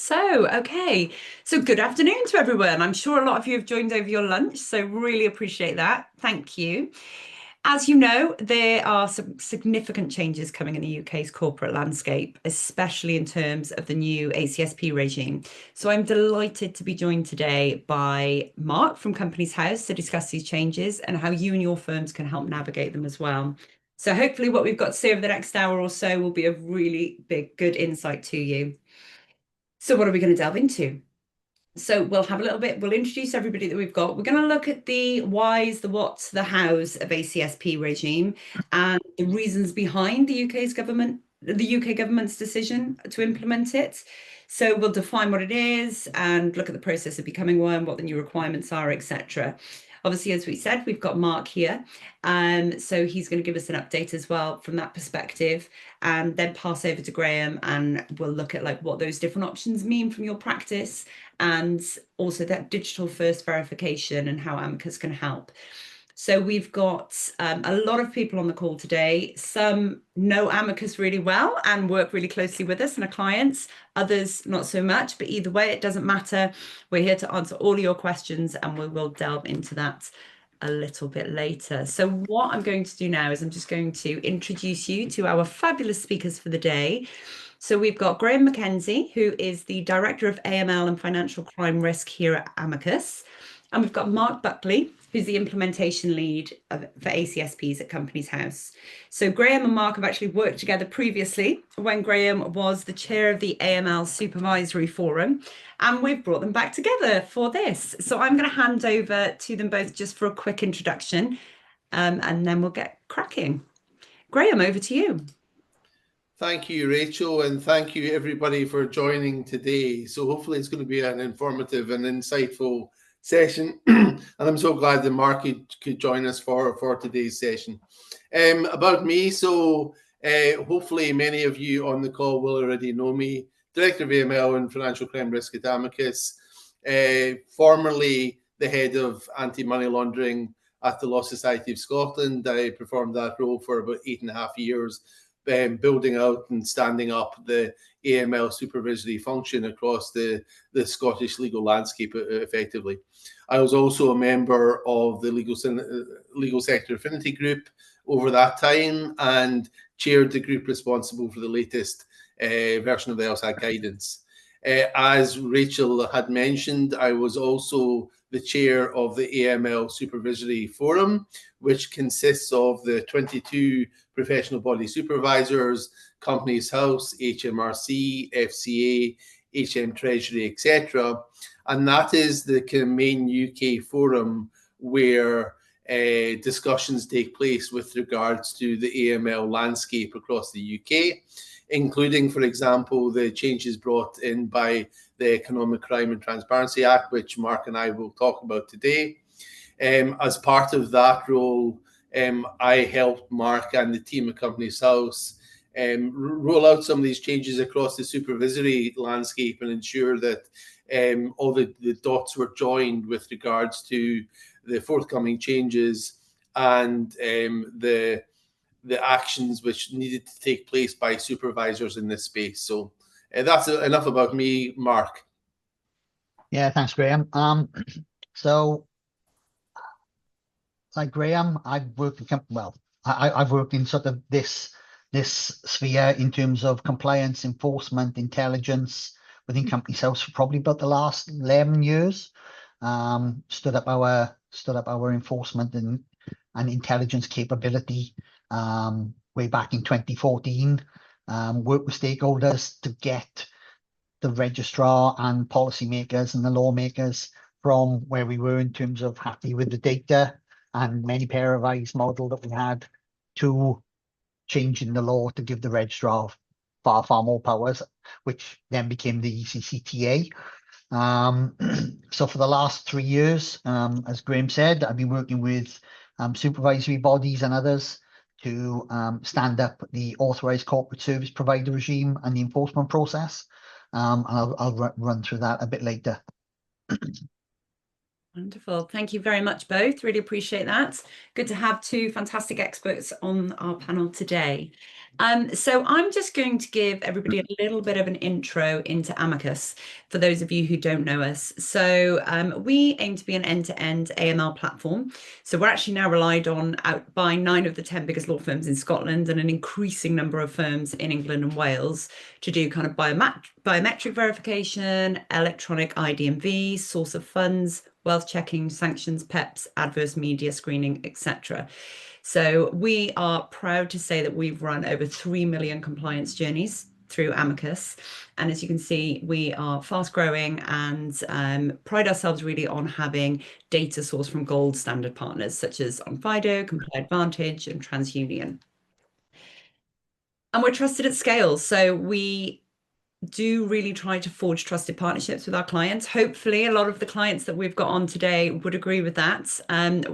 So good afternoon to everyone. I'm sure a lot of you have joined over your lunch, so really appreciate that. Thank you. As you know, there are some significant changes coming in the UK's corporate landscape, especially in terms of the new ACSP regime. So I'm delighted to be joined today by Mark from Companies House to discuss these changes and how you and your firms can help navigate them as well. So hopefully what we've got to see over the next hour or so will be a really good insight to you. So what are we going to delve into? So we'll introduce everybody that we've got. We're going to look at the whys, the whats, the hows of ACSP regime and the reasons behind the UK government's decision to implement it. So we'll define what it is and look at the process of becoming one, what the new requirements are, etc. Obviously, as we said, we've got Mark here. So he's going to give us an update as well from that perspective, and then pass over to Graham and we'll look at what those different options mean from your practice, and also that digital first verification and how Amiqus can help. So we've got a lot of people on the call today. Some know Amiqus really well and work really closely with us and our clients. Others not so much, but either way, it doesn't matter. We're here to answer all of your questions and we will delve into that a little bit later. So what I'm going to do now is I'm just going to introduce you to our fabulous speakers for the day. So we've got Graham MacKenzie, who is the Director of AML and Financial Crime Risk here at Amiqus. And we've got Mark Buckley, who's the implementation lead for ACSPs at Companies House. So Graham and Mark have actually worked together previously when Graham was the chair of the AML Supervisory Forum, and we've brought them back together for this. So I'm going to hand over to them both just for a quick introduction, and then we'll get cracking. Graham, over to you. Thank you, Rachel, and thank you everybody for joining today. So hopefully it's going to be an informative and insightful session, and I'm so glad that Mark could join us for today's session. About me, so hopefully many of you on the call will already know me. Director of AML and Financial Crime Risk at Amiqus, formerly the head of anti-money laundering at the Law Society of Scotland. I performed that role for about 8.5 years, building out and standing up the AML supervisory function across the Scottish legal landscape effectively. I was also a member of the Legal Sector Affinity Group over that time and chaired the group responsible for the latest version of the LSAG guidance. As Rachel had mentioned, I was also the chair of the AML Supervisory Forum, which consists of the 22 professional body supervisors, Companies House, HMRC, FCA, HM Treasury, etc. And that is the main UK forum where discussions take place with regards to the AML landscape across the UK, including, for example, the changes brought in by the Economic Crime and Transparency Act, which Mark and I will talk about today. As part of that role, I helped Mark and the team at Companies House roll out some of these changes across the supervisory landscape and ensure that all the dots were joined with regards to the forthcoming changes and the actions which needed to take place by supervisors in this space. So that's enough about me, Mark. Yeah, thanks, Graham. So, like Graham, I've worked in sort of this sphere in terms of compliance, enforcement, intelligence within Companies House for probably about the last 11 years. Stood up our enforcement and intelligence capability way back in 2014. Worked with stakeholders to get the registrar and policymakers and the lawmakers from where we were in terms of happy with the data and many pair of eyes model that we had to changing the law to give the registrar far more powers, which then became the ECCTA. So for the last 3 years, as Graham said, I've been working with supervisory bodies and others to stand up the authorised corporate service provider regime and the enforcement process. And I'll run through that a bit later. Wonderful. Thank you very much, both. Really appreciate that. Good to have two fantastic experts on our panel today. So I'm just going to give everybody a little bit of an intro into Amiqus for those of you who don't know us. So we aim to be an end-to-end AML platform. So we're actually now relied on out by 9 of the 10 biggest law firms in Scotland and an increasing number of firms in England and Wales to do kind of biometric verification, electronic ID&V, source of funds, wealth checking, sanctions, PEPs, adverse media screening, etc. So we are proud to say that we've run over 3 million compliance journeys through Amiqus. And as you can see, we are fast growing and pride ourselves really on having data sourced from gold standard partners such as OnFido, ComplyAdvantage, and TransUnion. And we're trusted at scale. So we do really try to forge trusted partnerships with our clients. Hopefully, a lot of the clients that we've got on today would agree with that.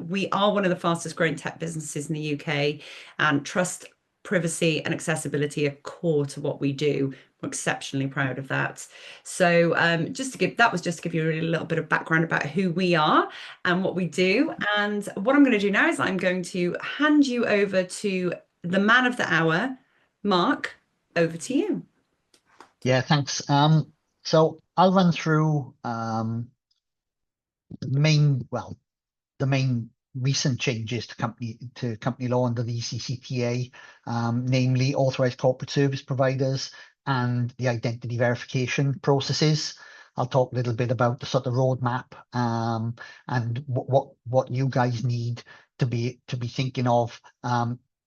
We are one of the fastest growing tech businesses in the UK, and trust, privacy, and accessibility are core to what we do. We're exceptionally proud of that. So just to give you a little bit of background about who we are and what we do. And what I'm going to do now is I'm going to hand you over to the man of the hour, Mark. Over to you. Yeah, thanks. So I'll run through the main recent changes to company law under the ECCTA, namely authorized corporate service providers and the identity verification processes. I'll talk a little bit about the sort of roadmap and what you guys need to be thinking of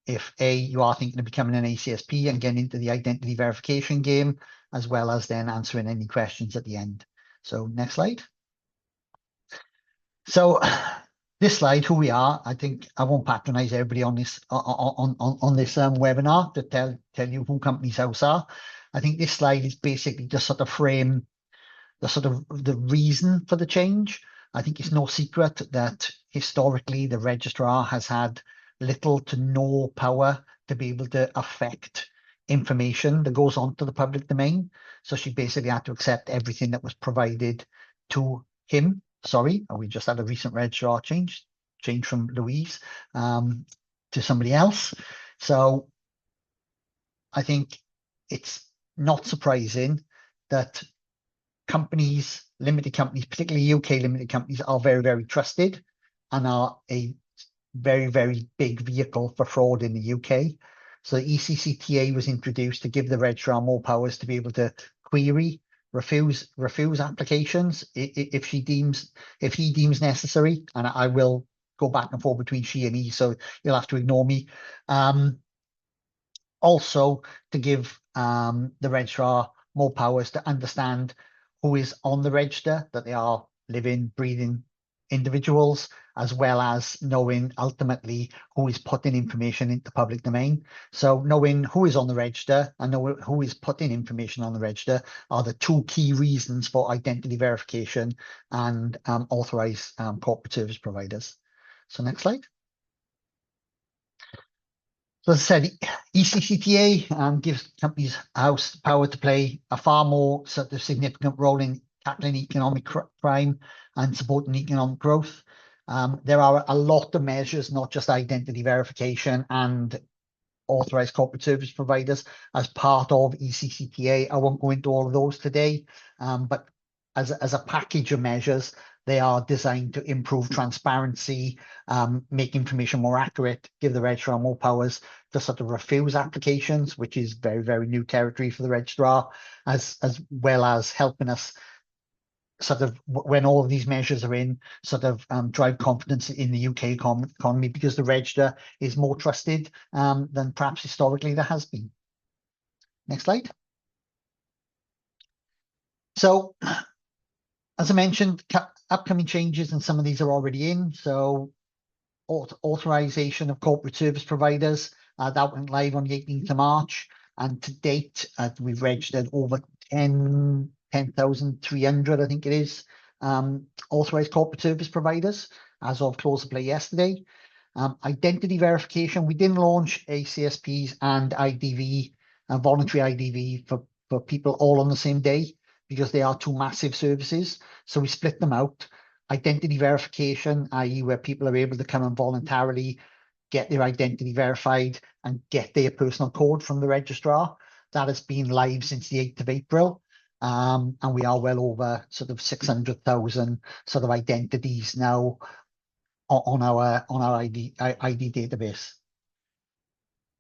if you are thinking of becoming an ACSP and getting into the identity verification game, as well as then answering any questions at the end. So next slide. So this slide, who we are, I think I won't patronize everybody on this webinar to tell you who Companies House are. I think this slide is basically just sort of frame the reason for the change. I think it's no secret that historically the registrar has had little to no power to be able to affect information that goes on to the public domain. So she basically had to accept everything that was provided to him. Sorry, we just had a recent registrar change from Louise to somebody else. So I think it's not surprising that companies, limited companies, particularly UK limited companies, are very, very trusted and are a very, very big vehicle for fraud in the UK. So the ECCTA was introduced to give the registrar more powers to be able to query, refuse applications if he deems necessary. And I will go back and forth between she and he, so you'll have to ignore me. Also to give the registrar more powers to understand who is on the register, that they are living, breathing individuals, as well as knowing ultimately who is putting information into public domain. So knowing who is on the register and knowing who is putting information on the register are the two key reasons for identity verification and authorized corporate service providers. So next slide. So as I said, ECCTA gives Companies House power to play a far more sort of significant role in tackling economic crime and supporting economic growth. There are a lot of measures, not just identity verification and authorized corporate service providers as part of ECCTA. I won't go into all of those today, but as a package of measures, they are designed to improve transparency, make information more accurate, give the registrar more powers to sort of refuse applications, which is very, very new territory for the registrar, as well as helping us sort of, when all of these measures are in, sort of drive confidence in the UK economy, because the register is more trusted than perhaps historically there has been. Next slide. So, as I mentioned, upcoming changes, and some of these are already in. So authorization of corporate service providers, that went live on the 18th of March. And to date, we've registered over 10,300, I think it is, authorized corporate service providers as of close of play yesterday. Identity verification, we didn't launch ACSPs and IDV, voluntary IDV for people all on the same day, because they are two massive services. So we split them out. identity verification, i.e. where people are able to come and voluntarily get their identity verified and get their personal code from the registrar. That has been live since the 8th of April. And we are well over sort of 600,000 sort of identities now on our ID database.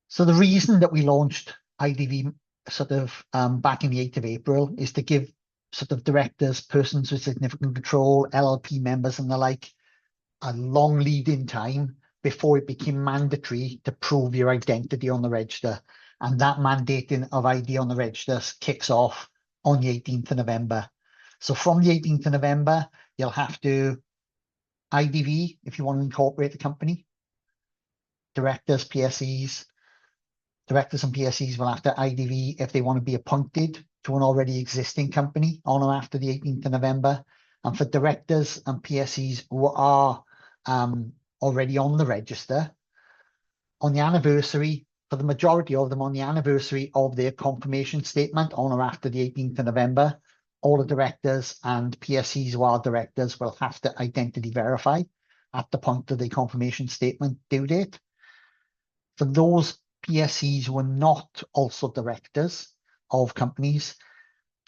So the reason that we launched IDV sort of back in the 8th of April is to give sort of directors, persons with significant control, LLP members and the like, a long lead-in time before it became mandatory to prove your identity on the register. And that mandating of ID on the register kicks off on the 18th of November. So from the 18th of November, you'll have to IDV if you want to incorporate the company. Directors, PSEs, directors and PSEs will have to IDV if they want to be appointed to an already existing company on or after the 18th of November. And for directors and PSEs who are already on the register, on the anniversary, for the majority of them, on the anniversary of their confirmation statement on or after the 18th of November, all the directors and PSEs who are directors will have to identity verify at the point of the confirmation statement due date. For those PSEs who are not also directors of companies,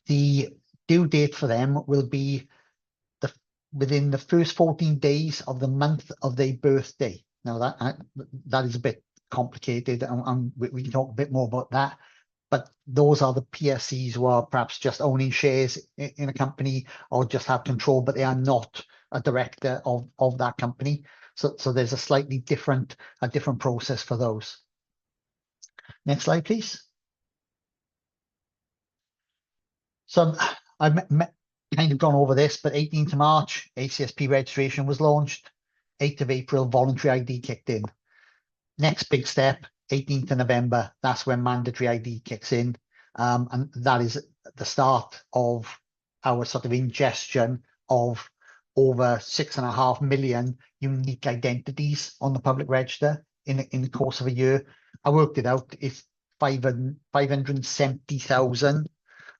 the due date for them will be within the first 14 days of the month of their birthday. Now that is a bit complicated, and we can talk a bit more about that. But those are the PSEs who are perhaps just owning shares in a company or just have control, but they are not a director of that company. So there's a slightly different process for those. Next slide, please. So I've kind of gone over this, but 18th of March, ACSP registration was launched. 8th of April, voluntary ID kicked in. Next big step, 18th of November, that's when mandatory ID kicks in. And that is the start of our sort of ingestion of over 6.5 million unique identities on the public register in the course of a year. I worked it out, it's 570,000,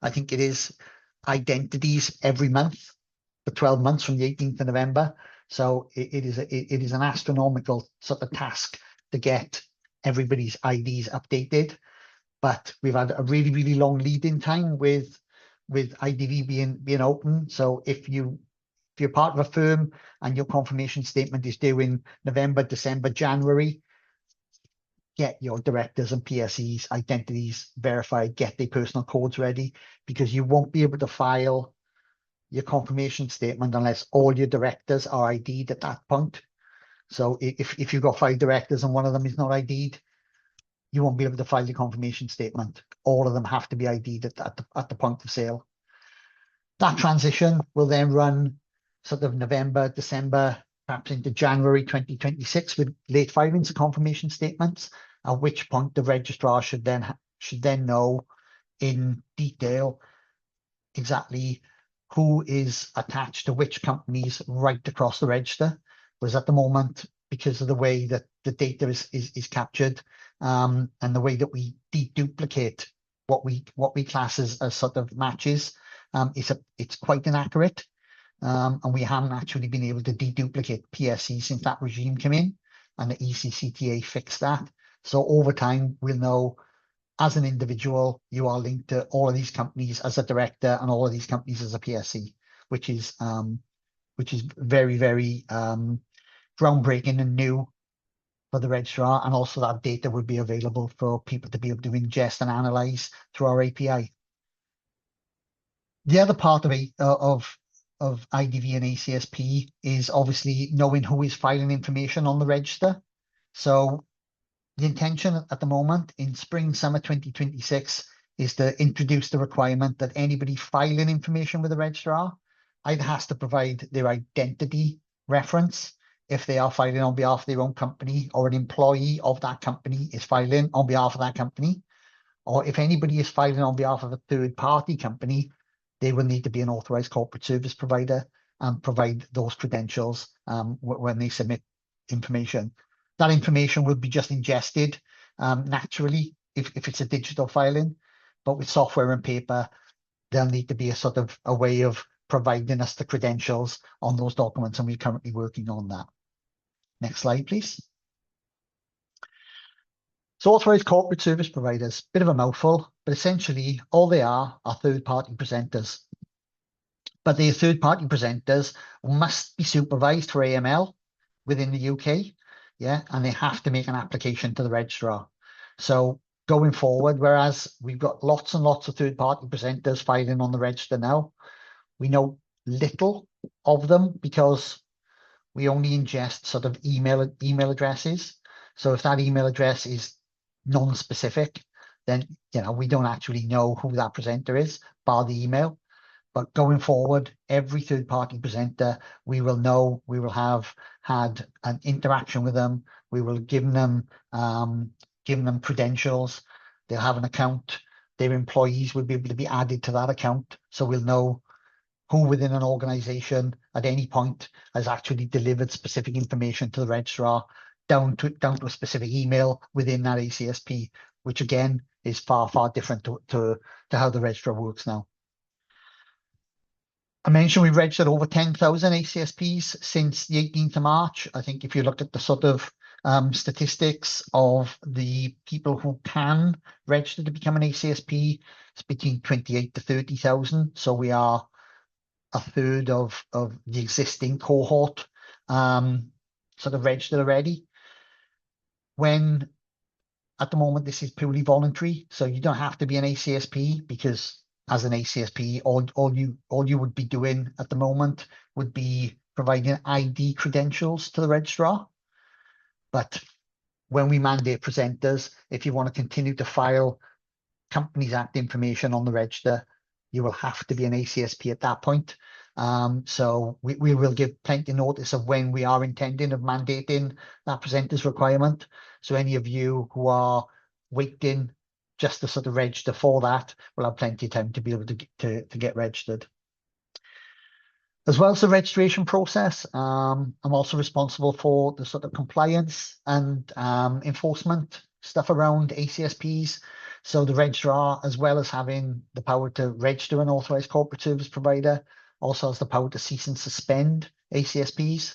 I think it is, identities every month for 12 months from the 18th of November. So it is an astronomical sort of task to get everybody's IDs updated. But we've had a really, really long lead-in time with IDV being open. So if you're part of a firm and your confirmation statement is due in November, December, January, get your directors and PSEs identities verified, get their personal codes ready, because you won't be able to file your confirmation statement unless all your directors are ID'd at that point. So if you've got 5 directors and one of them is not ID'd, you won't be able to file your confirmation statement. All of them have to be ID'd at the point of sale. That transition will then run sort of November, December, perhaps into January 2026 with late filings of confirmation statements, at which point the registrar should then know in detail exactly who is attached to which companies right across the register. Whereas at the moment, because of the way that the data is captured and the way that we deduplicate what we class as sort of matches, it's quite inaccurate. And we haven't actually been able to deduplicate PSE since that regime came in, and the ECCTA fixed that. So over time, we'll know as an individual, you are linked to all of these companies as a director and all of these companies as a PSE, which is very, very groundbreaking and new for the registrar. And also that data would be available for people to be able to ingest and analyze through our API. The other part of IDV and ACSP is obviously knowing who is filing information on the register. So the intention at the moment in spring, summer 2026 is to introduce the requirement that anybody filing information with the registrar either has to provide their identity reference if they are filing on behalf of their own company, or an employee of that company is filing on behalf of that company, or if anybody is filing on behalf of a third-party company, they will need to be an authorized corporate service provider and provide those credentials when they submit information. That information will be just ingested naturally if it's a digital filing, but with software and paper, there'll need to be a sort of a way of providing us the credentials on those documents, and we're currently working on that. Next slide, please. So authorized corporate service providers, bit of a mouthful, but essentially all they are third-party presenters. But the third-party presenters must be supervised for AML within the UK, yeah, and they have to make an application to the registrar. So going forward, whereas we've got lots and lots of third-party presenters filing on the register now, we know little of them because we only ingest sort of email addresses. So if that email address is non-specific, then we don't actually know who that presenter is, bar the email. But going forward, every third-party presenter, we will know, we will have had an interaction with them. We will give them credentials. They'll have an account. Their employees will be able to be added to that account. So we'll know who within an organization at any point has actually delivered specific information to the registrar down to a specific email within that ACSP, which again is far, far different to how the registrar works now. I mentioned we've registered over 10,000 ACSPs since the 18th of March. I think if you look at the sort of statistics of the people who can register to become an ACSP, it's between 28 to 30,000. So we are a third of the existing cohort sort of registered already. When at the moment this is purely voluntary, so you don't have to be an ACSP, because as an ACSP, all you would be doing at the moment would be providing ID credentials to the registrar. But when we mandate presenters, if you want to continue to file Companies Act information on the register, you will have to be an ACSP at that point. So we will give plenty of notice of when we are intending of mandating that presenter's requirement. So any of you who are waiting just to sort of register for that will have plenty of time to be able to get registered. As well as the registration process, I'm also responsible for the sort of compliance and enforcement stuff around ACSPs. So the registrar, as well as having the power to register an authorized corporate service provider, also has the power to cease and suspend ACSPs.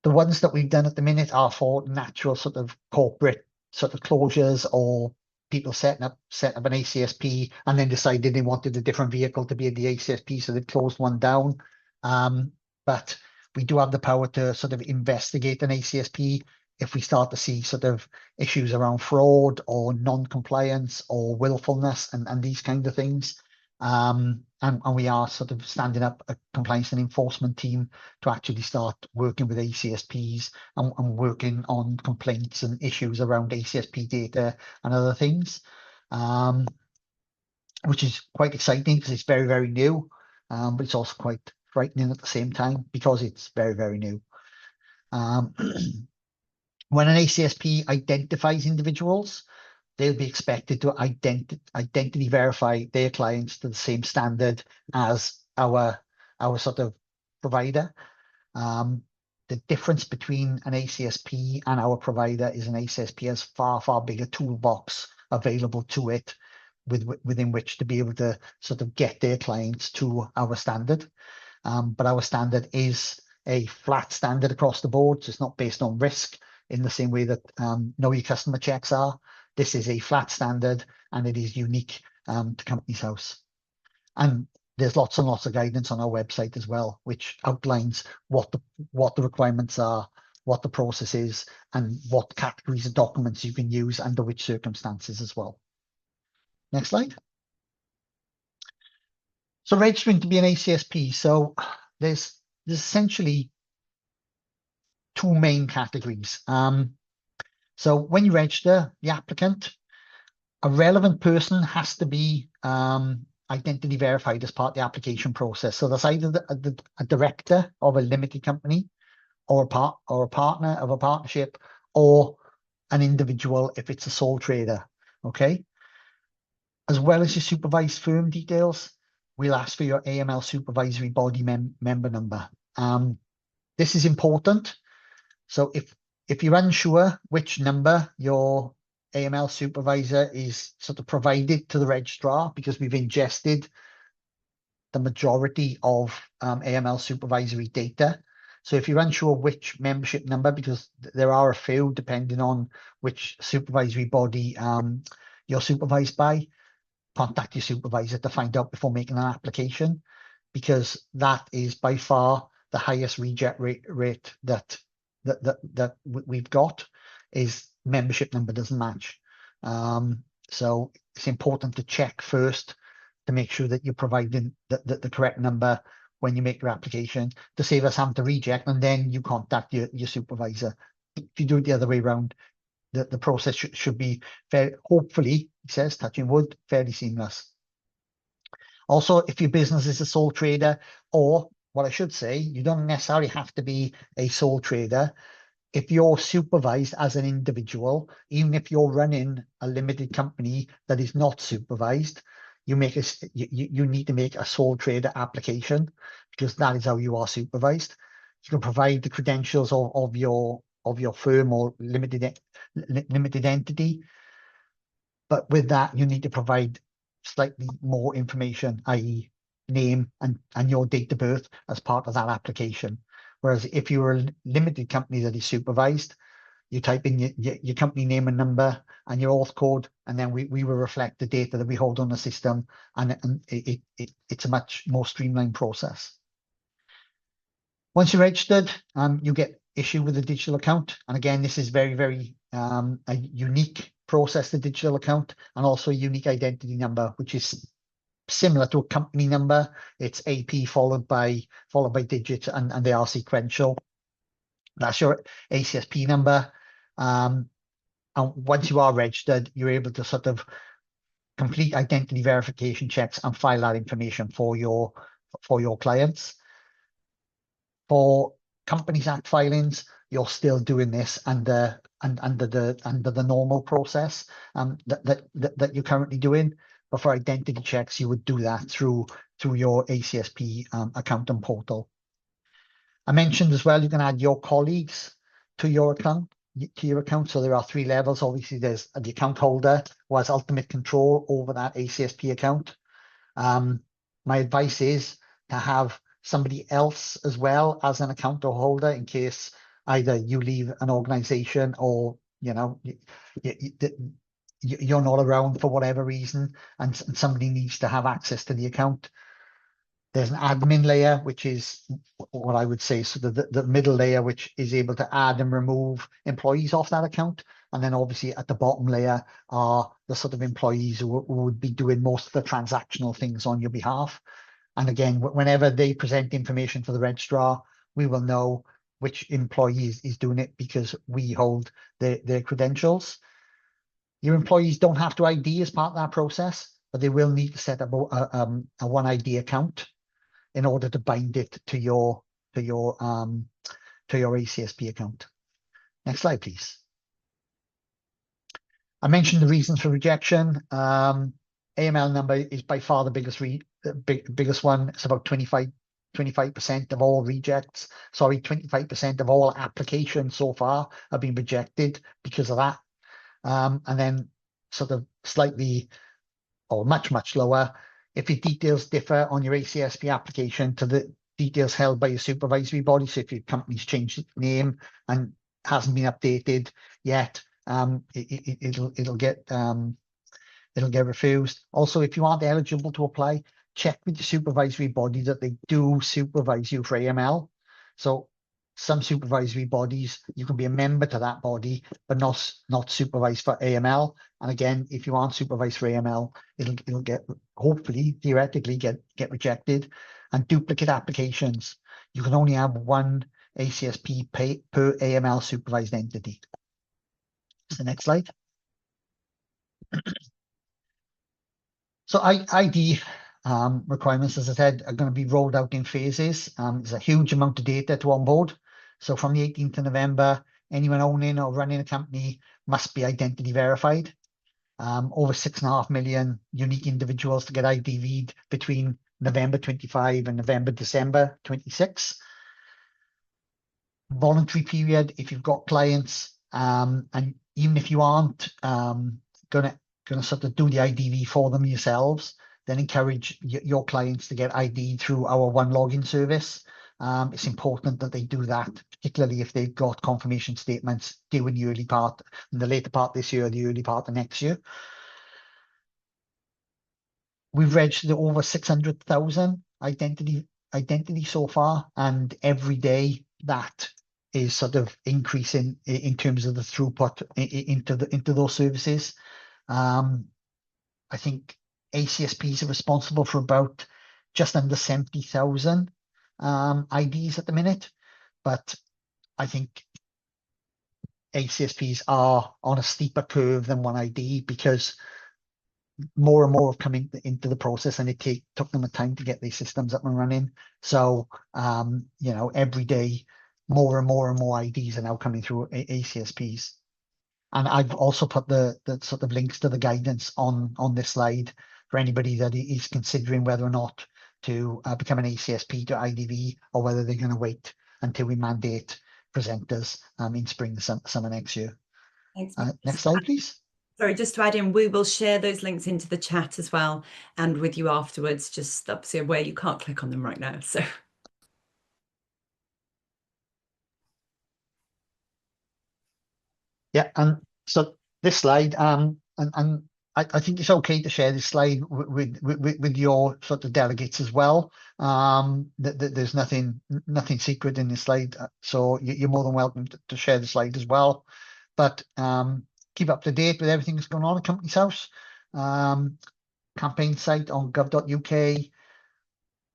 The ones that we've done at the minute are for natural sort of corporate sort of closures, or people setting up an ACSP and then decided they wanted a different vehicle to be in the ACSP, so they closed one down. But we do have the power to sort of investigate an ACSP if we start to see sort of issues around fraud or non-compliance or willfulness and these kind of things. And we are sort of standing up a compliance and enforcement team to actually start working with ACSPs and working on complaints and issues around ACSP data and other things, which is quite exciting because it's very, very new, but it's also quite frightening at the same time because it's very, very new. When an ACSP identifies individuals, they'll be expected to identity verify their clients to the same standard as our sort of provider. The difference between an ACSP and our provider is an ACSP has far, far bigger toolbox available to it within which to be able to sort of get their clients to our standard. But our standard is a flat standard across the board. So it's not based on risk in the same way that Know Your Customer checks are. This is a flat standard and it is unique to Companies House. And there's lots and lots of guidance on our website as well, which outlines what the requirements are, what the process is, and what categories of documents you can use under which circumstances as well. Next slide. So registering to be an ACSP. So there's essentially two main categories. So when you register the applicant, a relevant person has to be identity verified as part of the application process. So that's either a director of a limited company or a partner of a partnership, or an individual if it's a sole trader. Okay. As well as your supervised firm details, we'll ask for your AML supervisory body member number. This is important. So if you're unsure which number your AML supervisor is sort of provided to the registrar because we've ingested the majority of AML supervisory data. So if you're unsure which membership number, because there are a few depending on which supervisory body you're supervised by, contact your supervisor to find out before making an application, because that is by far the highest reject rate that we've got, is membership number doesn't match. So it's important to check first to make sure that you're providing the correct number when you make your application, to save us having to reject, and then you contact your supervisor. If you do it the other way around, the process should be fair, hopefully, he says, touching wood, fairly seamless. Also, if your business is a sole trader, or what I should say, you don't necessarily have to be a sole trader. If you're supervised as an individual, even if you're running a limited company that is not supervised, you need to make a sole trader application, because that is how you are supervised. You can provide the credentials of your firm or limited entity, but with that you need to provide slightly more information, i.e. name and your date of birth as part of that application. Whereas if you're a limited company that is supervised, you type in your company name and number and your auth code, and then we will reflect the data that we hold on the system, and it's a much more streamlined process. Once you're registered, you get issued with a digital account. And again, this is very, very a unique process, the digital account, and also a unique identity number, which is similar to a company number. It's AP followed by digits, and they are sequential. That's your ACSP number. And once you are registered, you're able to sort of complete identity verification checks and file that information for your clients. For Companies Act filings, you're still doing this under the normal process that you're currently doing. But for identity checks, you would do that through your ACSP account and portal. I mentioned as well, you can add your colleagues to your account. So there are 3 levels. Obviously, there's the account holder who has ultimate control over that ACSP account. My advice is to have somebody else as well as an account holder, in case either you leave an organization or you're not around for whatever reason, and somebody needs to have access to the account. There's an admin layer, which is what I would say, so the middle layer, which is able to add and remove employees off that account. And then obviously at the bottom layer are the sort of employees who would be doing most of the transactional things on your behalf. And again, whenever they present information for the registrar, we will know which employee is doing it, because we hold their credentials. Your employees don't have to ID as part of that process, but they will need to set up a one ID account in order to bind it to your ACSP account. Next slide, please. I mentioned the reasons for rejection. AML number is by far the biggest one. It's about 25% of all rejects. Sorry, 25% of all applications so far have been rejected because of that. And then sort of slightly, or much lower, if your details differ on your ACSP application to the details held by your supervisory body. So if your company's changed its name and hasn't been updated yet, it'll get refused. Also, if you aren't eligible to apply, check with your supervisory body that they do supervise you for AML. So some supervisory bodies, you can be a member to that body, but not supervised for AML. And again, if you aren't supervised for AML, it'll get, hopefully, theoretically get rejected. And duplicate applications, you can only have one ACSP per AML supervised entity. The next slide. So ID requirements, as I said, are going to be rolled out in phases. There's a huge amount of data to onboard. So from the 18th of November, anyone owning or running a company must be identity verified. Over 6.5 million unique individuals to get IDV'd between November 25 and December 26. Voluntary period, if you've got clients, and even if you aren't gonna sort of do the IDV for them yourselves, then encourage your clients to get ID through our One Login service. It's important that they do that, particularly if they've got confirmation statements due in the early part, in the later part this year, the early part of next year. We've registered over 600,000 identity so far, and every day that is sort of increasing in terms of the throughput into those services. I think ACSPs are responsible for about just under 70,000 IDs at the minute, but I think ACSPs are on a steeper curve than OneID because more and more have come into the process, and it took them a time to get these systems up and running. So, you know, every day, more and more IDs are now coming through ACSPs. And I've also put the sort of links to the guidance on this slide for anybody that is considering whether or not to become an ACSP to IDV, or whether they're going to wait until we mandate presenters in spring, summer next year. Thanks. Next slide, please. Sorry, just to add in, we will share those links into the chat as well, and with you afterwards, just obviously where you can't click on them right now. So. Yeah, and so this slide, and I think it's okay to share this slide with your sort of delegates as well. There's nothing secret in this slide, so you're more than welcome to share the slide as well. But keep up to date with everything that's going on at Companies House. Campaign site on gov.uk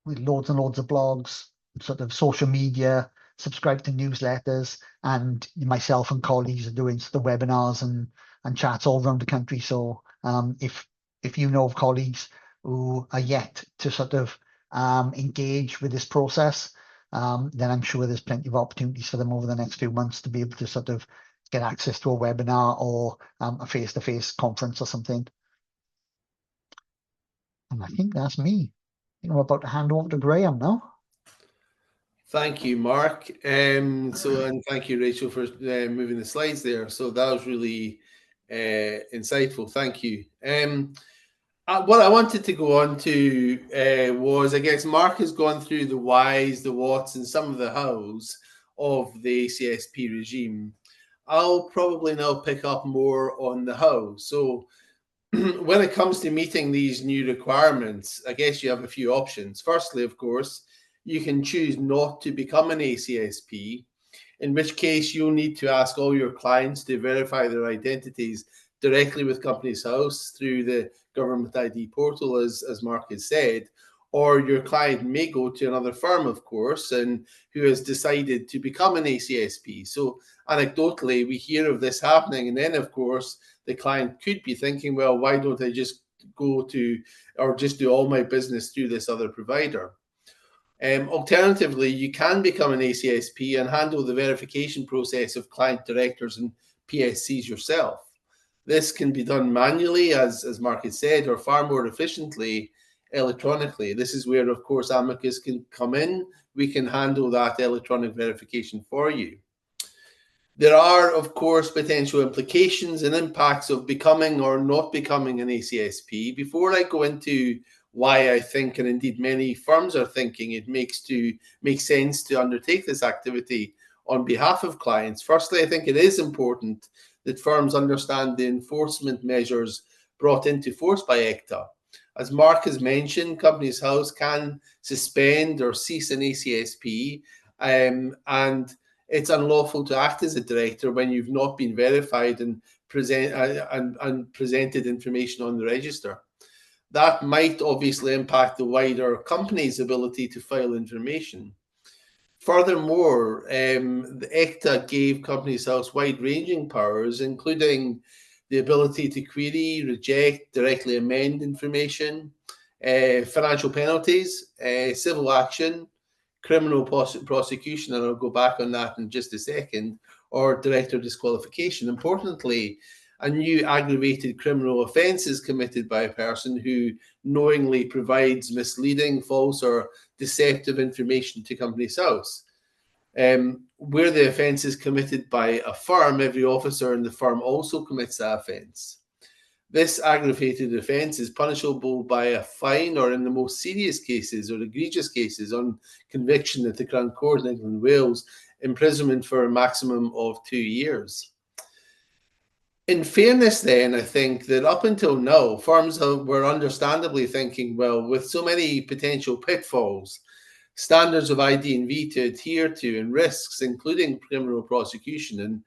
with loads and loads of blogs, sort of social media, subscribe to newsletters, and myself and colleagues are doing the webinars and chats all around the country. So if you know of colleagues who are yet to sort of engage with this process, then I'm sure there's plenty of opportunities for them over the next few months to be able to sort of get access to a webinar or a face-to-face conference or something. And I think that's me. I think I'm about to hand over to Graham now. Thank you, Mark. And thank you, Rachel, for moving the slides there. So that was really insightful. Thank you. What I wanted to go on to was, I guess, Mark has gone through the whys, the whats, and some of the hows of the ACSP regime. I'll probably now pick up more on the how. So when it comes to meeting these new requirements, I guess you have a few options. Firstly, of course, you can choose not to become an ACSP, in which case you'll need to ask all your clients to verify their identities directly with Companies House through the Government ID portal, as Mark has said, or your client may go to another firm, of course, and who has decided to become an ACSP. So anecdotally, we hear of this happening, and then, of course, the client could be thinking, well, why don't I just go to, or just do all my business through this other provider? Alternatively, you can become an ACSP and handle the verification process of client directors and PSCs yourself. This can be done manually, as Mark has said, or far more efficiently electronically. This is where, of course, Amiqus can come in. We can handle that electronic verification for you. There are, of course, potential implications and impacts of becoming or not becoming an ACSP. Before I go into why I think, and indeed many firms are thinking, it makes sense to undertake this activity on behalf of clients, firstly, I think it is important that firms understand the enforcement measures brought into force by ECTA. As Mark has mentioned, Companies House can suspend or cease an ACSP, and it's unlawful to act as a director when you've not been verified and presented information on the register. That might obviously impact the wider company's ability to file information. Furthermore, the ECTA gave Companies House wide-ranging powers, including the ability to query, reject, directly amend information, financial penalties, civil action, criminal prosecution, and I'll go back on that in just a second, or director disqualification. Importantly, a new aggravated criminal offence is committed by a person who knowingly provides misleading, false, or deceptive information to Companies House. Where the offence is committed by a firm, every officer in the firm also commits that offence. This aggravated offence is punishable by a fine, or in the most serious cases or egregious cases, on conviction at the Crown Court in England and Wales, imprisonment for a maximum of 2 years. In fairness, then, I think that up until now, firms were understandably thinking, well, with so many potential pitfalls, standards of ID&V to adhere to, and risks, including criminal prosecution, and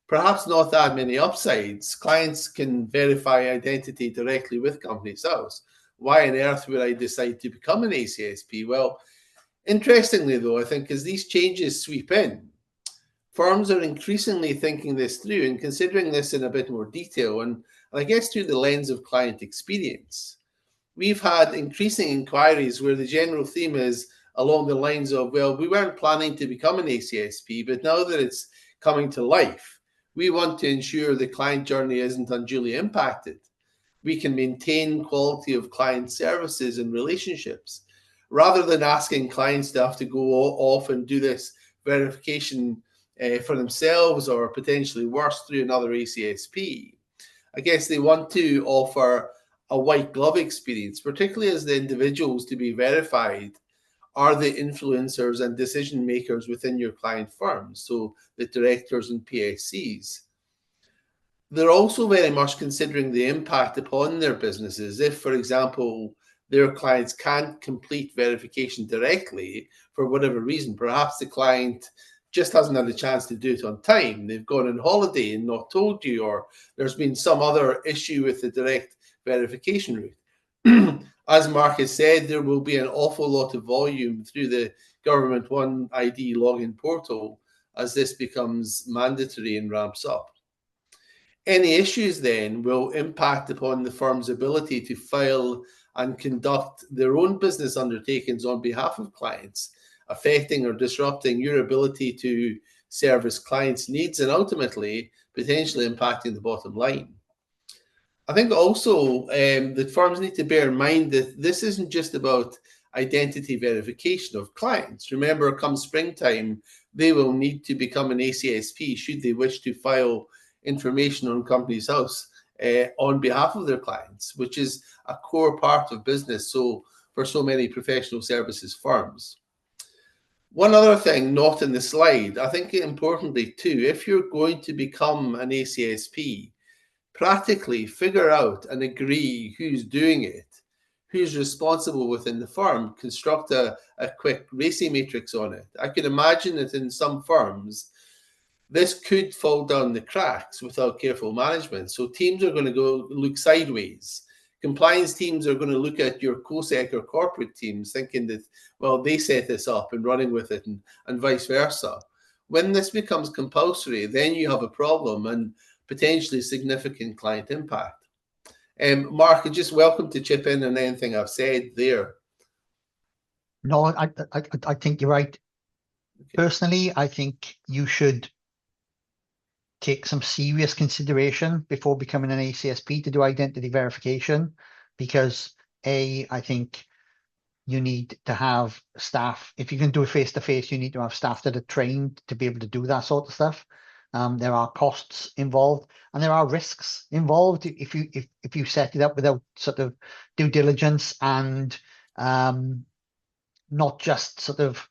perhaps not that many upsides, clients can verify identity directly with Companies House. Why on earth would I decide to become an ACSP? Well, interestingly, though, I think as these changes sweep in, firms are increasingly thinking this through and considering this in a bit more detail, and I guess through the lens of client experience. We've had increasing inquiries where the general theme is along the lines of, well, we weren't planning to become an ACSP, but now that it's coming to life, we want to ensure the client journey isn't unduly impacted. We can maintain quality of client services and relationships, rather than asking clients to have to go off and do this verification for themselves, or potentially worse, through another ACSP. I guess they want to offer a white glove experience, particularly as the individuals to be verified are the influencers and decision makers within your client firms, so the directors and PSCs. They're also very much considering the impact upon their businesses. If, for example, their clients can't complete verification directly for whatever reason, perhaps the client just hasn't had a chance to do it on time, they've gone on holiday and not told you, or there's been some other issue with the direct verification route. As Mark has said, there will be an awful lot of volume through the Government One ID login portal as this becomes mandatory and ramps up. Any issues then will impact upon the firm's ability to file and conduct their own business undertakings on behalf of clients, affecting or disrupting your ability to service clients' needs and ultimately potentially impacting the bottom line. I think also that firms need to bear in mind that this isn't just about identity verification of clients. Remember, come springtime, they will need to become an ACSP should they wish to file information on Companies House on behalf of their clients, which is a core part of business for so many professional services firms. One other thing not in the slide, I think importantly too, if you're going to become an ACSP, practically figure out and agree who's doing it, who's responsible within the firm, construct a quick RACI matrix on it. I can imagine that in some firms, this could fall down the cracks without careful management. So teams are going to go look sideways. Compliance teams are going to look at your COSEC or corporate teams thinking that, well, they set this up and running with it, and vice versa. When this becomes compulsory, then you have a problem and potentially significant client impact. Mark, you're just welcome to chip in on anything I've said there. No, I think you're right. Okay. Personally, I think you should take some serious consideration before becoming an ACSP to do identity verification, because I think you need to have staff. If you can do it face-to-face, you need to have staff that are trained to be able to do that sort of stuff. There are costs involved and there are risks involved if you set it up without sort of due diligence, and not just sort of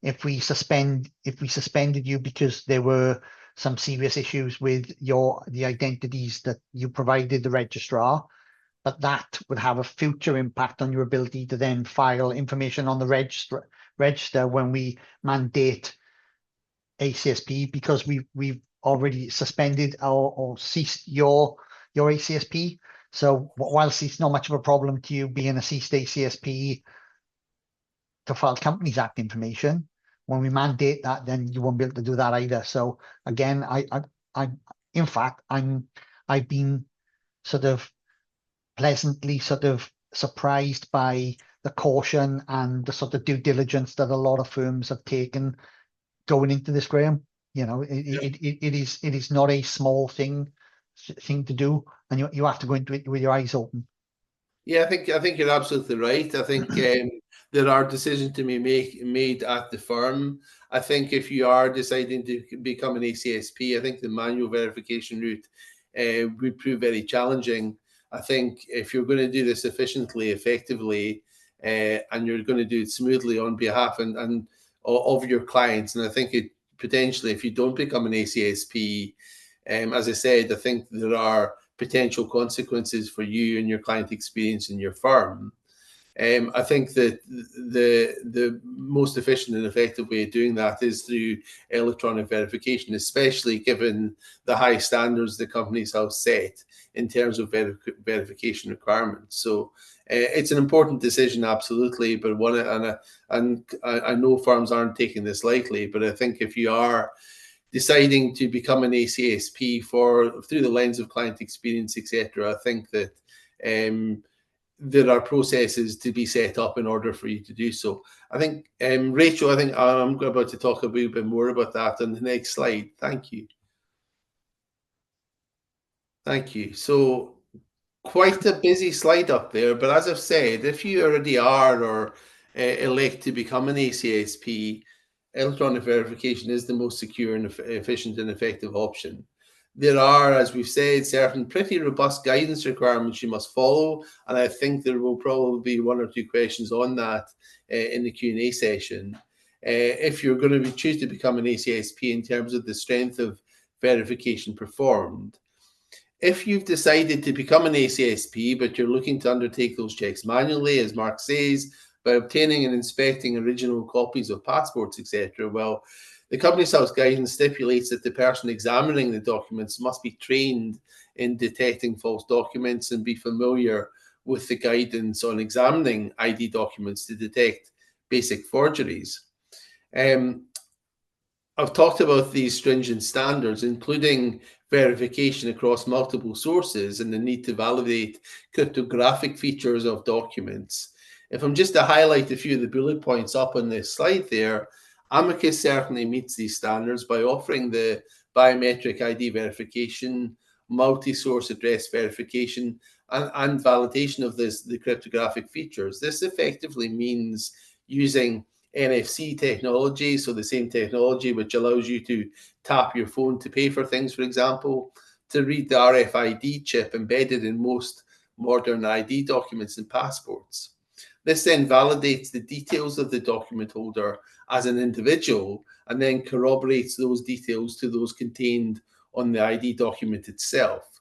if we suspended you because there were some serious issues with the identities that you provided the registrar, but that would have a future impact on your ability to then file information on the register when we mandate ACSP, because we've already suspended or ceased your ACSP. So whilst it's not much of a problem to you being a ceased ACSP to file Companies Act information, when we mandate that, then you won't be able to do that either. So again, in fact, I've been sort of pleasantly sort of surprised by the caution and the sort of due diligence that a lot of firms have taken going into this, Graham. You know, it is not a small thing to do, and you have to go into it with your eyes open. Yeah, I think you're absolutely right. I think there are decisions to be made at the firm. I think if you are deciding to become an ACSP, I think the manual verification route would prove very challenging. I think if you're going to do this efficiently, effectively, and you're going to do it smoothly on behalf and of your clients, and I think it potentially, if you don't become an ACSP, as I said, I think there are potential consequences for you and your client experience in your firm. I think that the most efficient and effective way of doing that is through electronic verification, especially given the high standards the companies have set in terms of verification requirements. So it's an important decision, absolutely, but and I know firms aren't taking this lightly, but I think if you are deciding to become an ACSP through the lens of client experience, etc., I think that there are processes to be set up in order for you to do so. I think, Rachel, I think I'm about to talk a little bit more about that on the next slide. Thank you. Thank you. So quite a busy slide up there, but as I've said, if you already are or elect to become an ACSP, electronic verification is the most secure and efficient and effective option. There are, as we've said, certain pretty robust guidance requirements you must follow, and I think there will probably be one or two questions on that in the Q&A session. If you're going to choose to become an ACSP in terms of the strength of verification performed, if you've decided to become an ACSP, but you're looking to undertake those checks manually, as Mark says, by obtaining and inspecting original copies of passports, etc., well, the Companies House guidance stipulates that the person examining the documents must be trained in detecting false documents and be familiar with the guidance on examining ID documents to detect basic forgeries. I've talked about these stringent standards, including verification across multiple sources and the need to validate cryptographic features of documents. If I'm just to highlight a few of the bullet points up on this slide there, Amiqus certainly meets these standards by offering the biometric ID verification, multi-source address verification, and validation of the cryptographic features. This effectively means using NFC technology, so the same technology which allows you to tap your phone to pay for things, for example, to read the RFID chip embedded in most modern ID documents and passports. This then validates the details of the document holder as an individual and then corroborates those details to those contained on the ID document itself.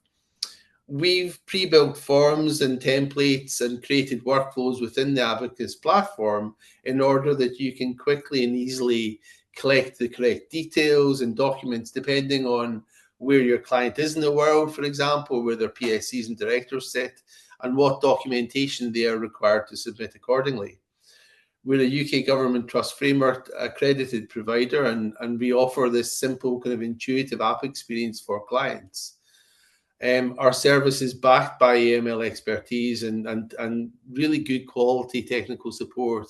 We've pre-built forms and templates and created workflows within the Amiqus platform in order that you can quickly and easily collect the correct details and documents depending on where your client is in the world, for example, where their PSCs and directors sit, and what documentation they are required to submit accordingly. We're a UK Government Trust Framework accredited provider, and we offer this simple kind of intuitive app experience for clients. Our service is backed by AML expertise and really good quality technical support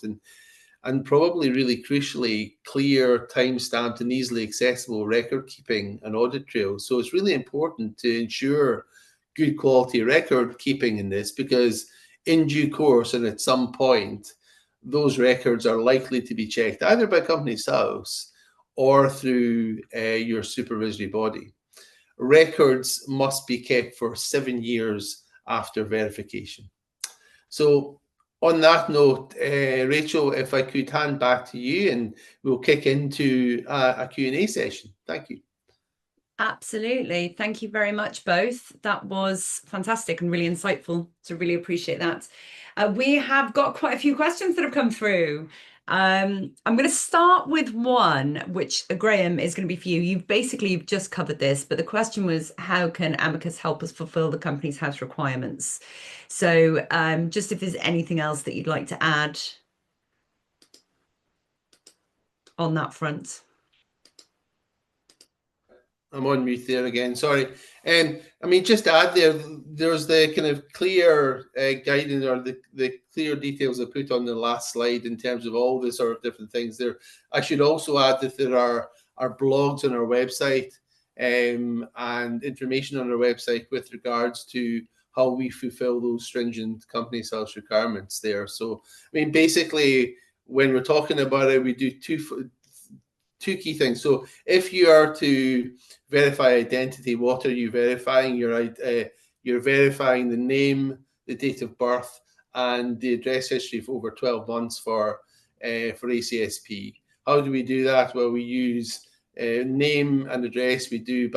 and probably really crucially clear, time-stamped and easily accessible record keeping and audit trails. So it's really important to ensure good quality record keeping in this, because in due course and at some point, those records are likely to be checked either by Companies House or through your supervisory body. Records must be kept for 7 years after verification. So on that note, Rachel, if I could hand back to you and we'll kick into a Q&A session. Thank you. Absolutely. Thank you very much, both. That was fantastic and really insightful. So really appreciate that. We have got quite a few questions that have come through. I'm going to start with one, which, Graham, is going to be for you. You've just covered this, but the question was, how can Amiqus help us fulfill the Companies House requirements? So just if there's anything else that you'd like to add on that front. I'm on mute there again, sorry. I mean, just to add there's the kind of clear guidance or the clear details I put on the last slide in terms of all the sort of different things there. I should also add that there are blogs on our website and information on our website with regards to how we fulfill those stringent Companies House requirements there. So, I mean, basically, when we're talking about it, we do two key things. So if you are to verify identity, what are you verifying? you're verifying the name, the date of birth, and the address history for over 12 months for ACSP. How do we do that? Well, we use name and address. We do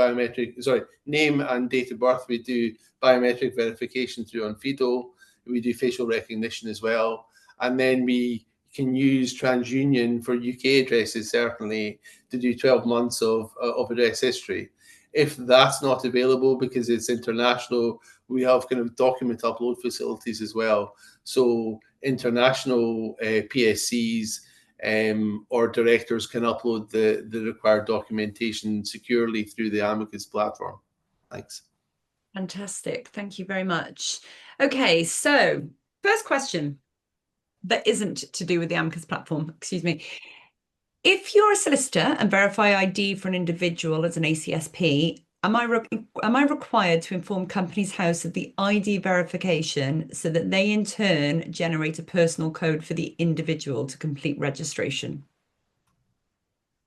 name and date of birth. We do biometric verification through Onfido. We do facial recognition as well. And then we can use TransUnion for UK addresses, certainly, to do 12 months of address history. If that's not available because it's international, we have kind of document upload facilities as well. So international PSCs or directors can upload the required documentation securely through the Amiqus platform. Thanks. Fantastic. Thank you very much. Okay, so first question that isn't to do with the Amiqus platform, excuse me. If you're a solicitor and verify ID for an individual as an ACSP, am I required to inform Companies House of the ID verification so that they in turn generate a personal code for the individual to complete registration?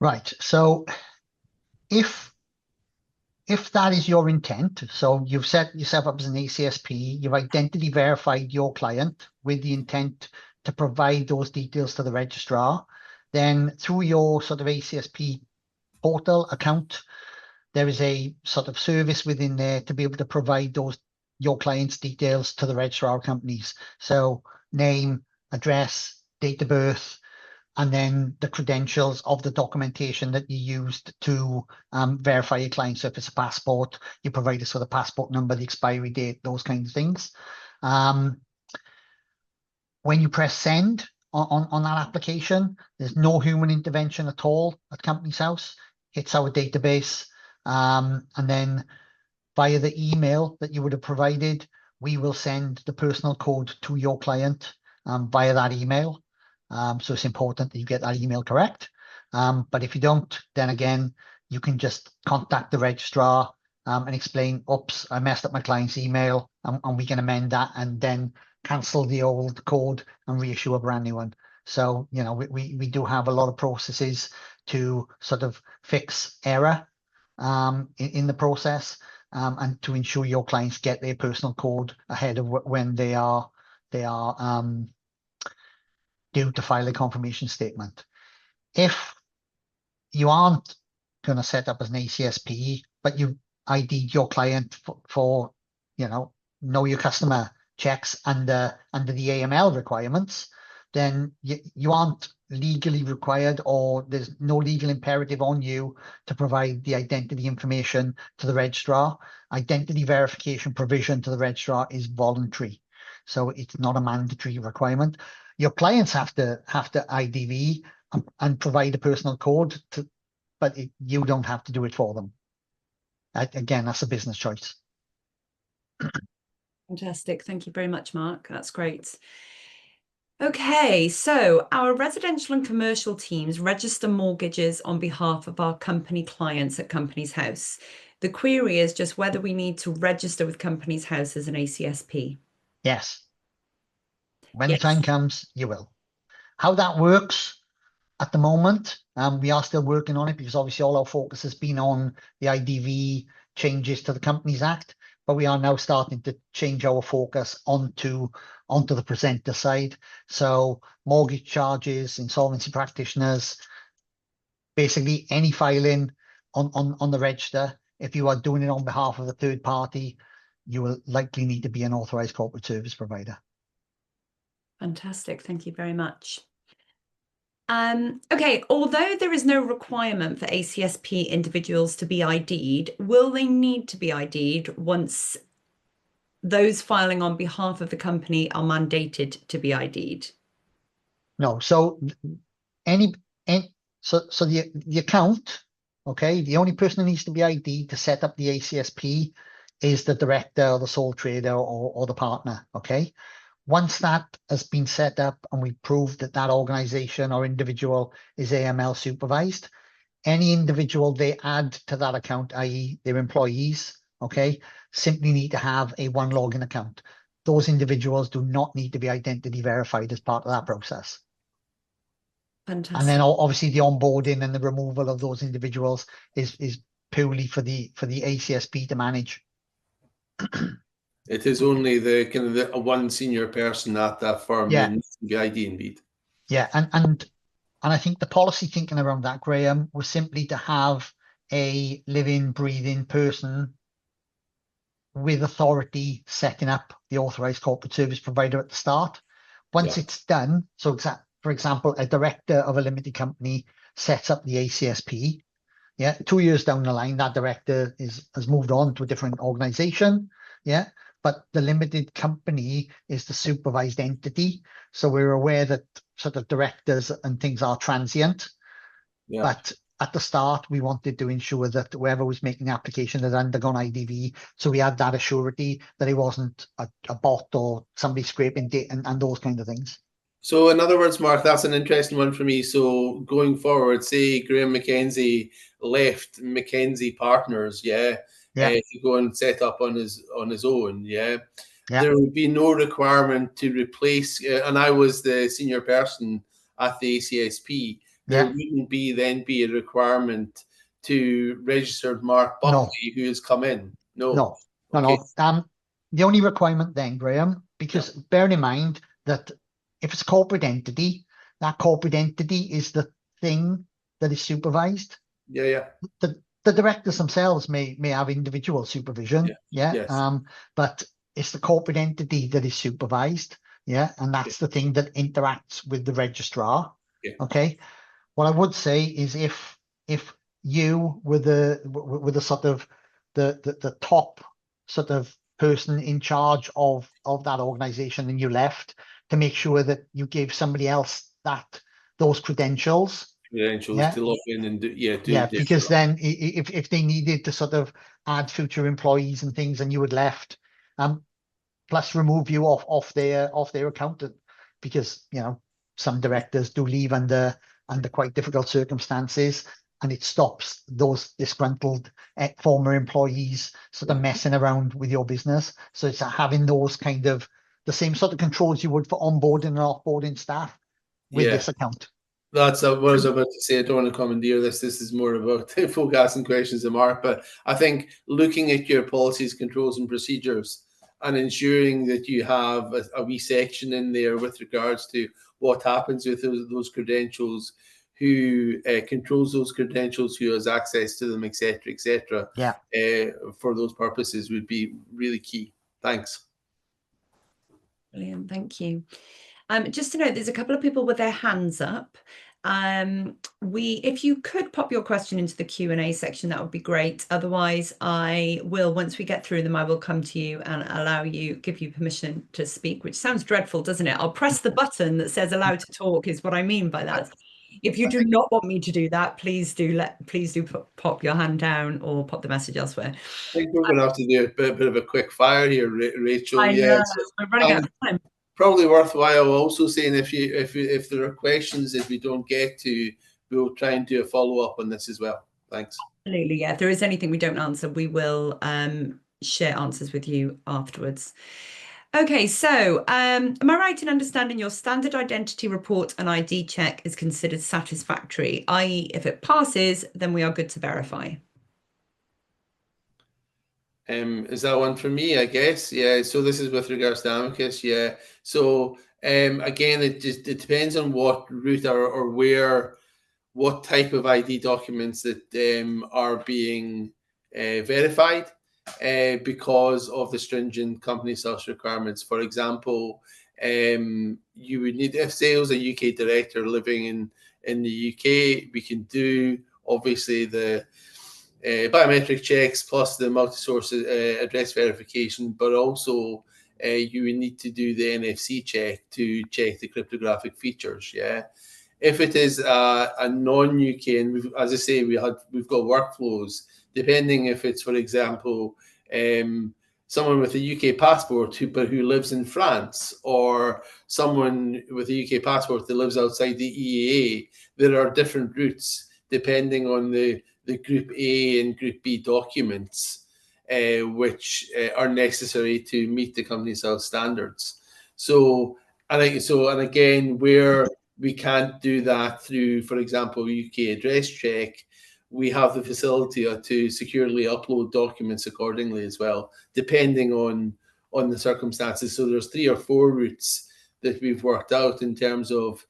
Right. So if that is your intent, so you've set yourself up as an ACSP, you've identity verified your client with the intent to provide those details to the registrar, then through your sort of ACSP portal account, there is a sort of service within there to be able to provide your client's details to the registrar companies. So name, address, date of birth, and then the credentials of the documentation that you used to verify your client. So if it's a passport, you provide us with a passport number, the expiry date, those kinds of things. When you press send on that application, there's no human intervention at all at Companies House. It's our database. And then via the email that you would have provided, we will send the personal code to your client via that email. So it's important that you get that email correct. But if you don't, then again, you can just contact the registrar and explain, oops, I messed up my client's email, and we can amend that and then cancel the old code and reissue a brand new one. So, you know, we do have a lot of processes to sort of fix error in the process and to ensure your clients get their personal code ahead of when they are due to file a confirmation statement. If you aren't going to set up as an ACSP, but you ID'd your client for know your customer checks under the AML requirements, then you aren't legally required, or there's no legal imperative on you to provide the identity information to the registrar. Identity verification provision to the registrar is voluntary, so it's not a mandatory requirement. Your clients have to IDV and provide a personal code, but you don't have to do it for them. Again, that's a business choice. Fantastic. Thank you very much, Mark. That's great. Okay, so our residential and commercial teams register mortgages on behalf of our company clients at Companies House. The query is just whether we need to register with Companies House as an ACSP. Yes. When the time comes, you will. How that works at the moment, we are still working on it, because obviously all our focus has been on the IDV changes to the Companies Act, but we are now starting to change our focus onto the presenter side. So mortgage charges, insolvency practitioners, basically any filing on the register. If you are doing it on behalf of a third party, you will likely need to be an authorized corporate service provider. Fantastic. Thank you very much. Okay, although there is no requirement for ACSP individuals to be ID'd, will they need to be ID'd once those filing on behalf of the company are mandated to be ID'd? No. So so the account, okay, the only person who needs to be ID'd to set up the ACSP is the director or the sole trader or the partner, okay? Once that has been set up and we prove that that organization or individual is AML supervised, any individual they add to that account, i.e. their employees, okay, simply need to have a one login account. Those individuals do not need to be identity verified as part of that process. Fantastic. And then obviously the onboarding and the removal of those individuals is purely for the ACSP to manage. It is only the kind of the one senior person at that firm Yeah. who needs to be ID and BEAD. Yeah, and I think the policy thinking around that, Graham, was simply to have a living, breathing person with authority setting up the authorized corporate service provider at the start. Once it's done, so for example, a director of a limited company sets up the ACSP. Yeah, 2 years down the line, that director has moved on to a different organization. Yeah, but the limited company is the supervised entity. So we're aware that sort of directors and things are transient. Yeah. But at the start, we wanted to ensure that whoever was making the application had undergone IDV. So we had that assurity that it wasn't a bot or somebody scraping data and those kind of things. So in other words, Mark, that's an interesting one for me. So going forward, say Graham MacKenzie left MacKenzie Partners, to go and set up on his own, there would be no requirement to replace. And I was the senior person at the ACSP. There wouldn't then be a requirement to register Mark Buckley, who has come in. No. The only requirement then, Graham, because bearing in mind that if it's a corporate entity, that corporate entity is the thing that is supervised. The directors themselves may have individual supervision. But it's the corporate entity that is supervised. And that's the thing that interacts with the registrar. Okay. What I would say is if you were the sort of the top sort of person in charge of that organization and you left, to make sure that you gave somebody else those credentials to log in and do because then if they needed to sort of add future employees and things and you had left, plus remove you off their accountant, because some directors do leave under quite difficult circumstances, and it stops those disgruntled former employees sort of messing around with your business. So it's having those kind of the same sort of controls you would for onboarding and offboarding staff with this account. That's what I was about to say. I don't want to commandeer this. This is more about folk asking questions to Mark. But I think looking at your policies, controls, and procedures, and ensuring that you have a wee section in there with regards to what happens with those credentials, who controls those credentials, who has access to them, etc., for those purposes would be really key. Thanks. Brilliant, thank you. Just to note, there's a couple of people with their hands up. If you could pop your question into the Q&A section, that would be great. Otherwise, I will, once we get through them, I will come to you and give you permission to speak, which sounds dreadful, doesn't it? I'll press the button that says allow to talk is what I mean by that. If you do not want me to do that, please do pop your hand down or pop the message elsewhere. I think we're going to have to do a bit of a quick fire here, Rachel. I know, we're running out of time. Probably worthwhile also saying if there are questions that we don't get to, we'll try and do a follow-up on this as well. Thanks. Absolutely, yeah. If there is anything we don't answer, we will share answers with you afterwards. Okay, so am I right in understanding your standard identity report and ID check is considered satisfactory, i.e. if it passes, then we are good to verify? Is that one for me, I guess? Yeah, so this is with regards to Amiqus, yeah. So again, it depends on what route or what type of ID documents that are being verified because of the stringent company SaaS requirements. For example, you would need, if sales a UK director living in the UK, we can do obviously the biometric checks plus the multi-source address verification, but also you would need to do the NFC check to check the cryptographic features. If it is a non-UK, and as I say, we've got workflows depending if it's, for example, someone with a UK passport who lives in France, or someone with a UK passport that lives outside the EEA. There are different routes depending on the Group A and Group B documents, which are necessary to meet the company's health standards. And again, where we can't do that through, for example, UK address check, we have the facility to securely upload documents accordingly as well, depending on on the circumstances. So there's 3 or 4 routes that we've worked out in terms of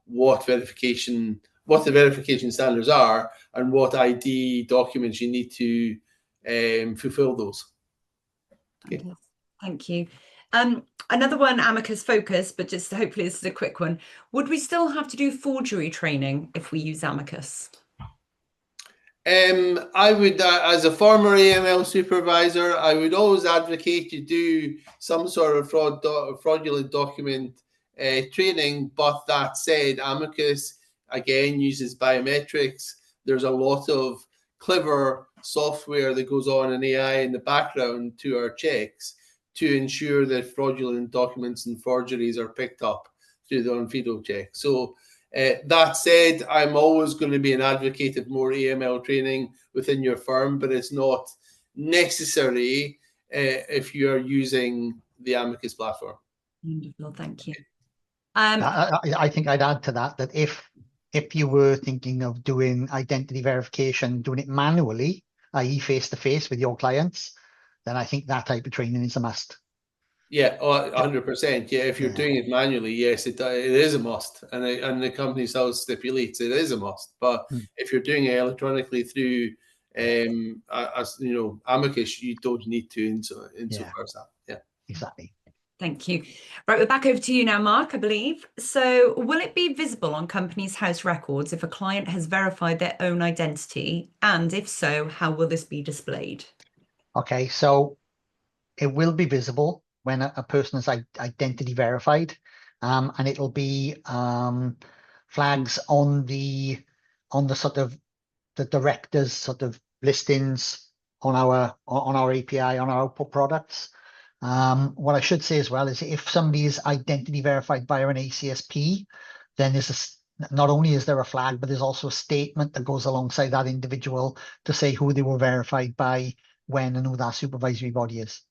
what the verification standards are and what ID documents you need to fulfill those. Okay. Thank you. Another one, Amicus focus, but just hopefully this is a quick one. Would we still have to do forgery training if we use Amicus? I would, as a former AML supervisor, I would always advocate you do some sort of fraudulent document training. But that said, Amicus again uses biometrics. There's a lot of clever software that goes on in AI in the background to our checks to ensure that fraudulent documents and forgeries are picked up through the on-FIDO check. So that said, I'm always going to be an advocate of more AML training within your firm, but it's not necessary if you're using the Amicus platform. Wonderful, thank you. I think I'd add to that if you were thinking of doing identity verification, doing it manually, i.e. face-to-face with your clients, then I think that type of training is a must. Yeah, 100%. Yeah, if you're doing it manually, yes, it is a must, and the company's house stipulates it is a must. But if you're doing it electronically through, as you know, Amicus, you don't need to insofar as that. Yeah, exactly. Thank you. Right, we're back over to you now, Mark, I believe. So will it be visible on companies' house records if a client has verified their own identity? And if so, how will this be displayed? Okay, so it will be visible when a person is identity verified, and it'll be flags on the sort of the directors sort of listings on our API, on our output products. What I should say as well is if somebody is identity verified via an ACSP, then not only is there a flag, but there's also a statement that goes alongside that individual to say who they were verified by, when, and who that supervisory body is.